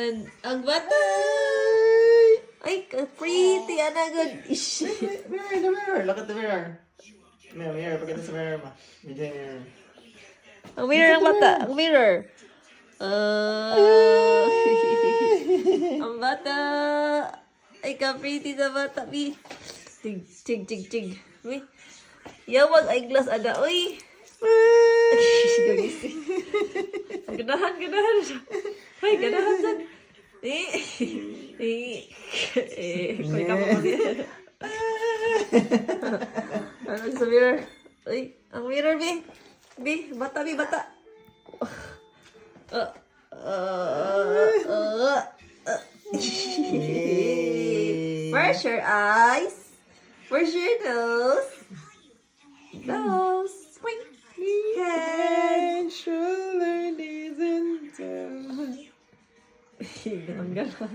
Ang bata! Ay, pretty, anagod. Ish. Mirror, the mirror. Look at the mirror. Mirror, pagkita sa mirror ma. Medyo yung mirror. Ang mirror ang bata. Ang mirror. Ang bata. Ay, ka-pretty sa bata, Mi. Tig, tig, tig, tig. Mi. Yawag ay glass ada. Uy. Ganahan, ganahan. Ay, ganahan dyan. Kaya ka pa kasi. Ano sa mirror? Uy, ang mirror, Bi. Bi, bata, Bi, bata. Where's your eyes? Where's your nose? Nose. Wink. Head. Shoulder, knees, and toes. Ang gano'n.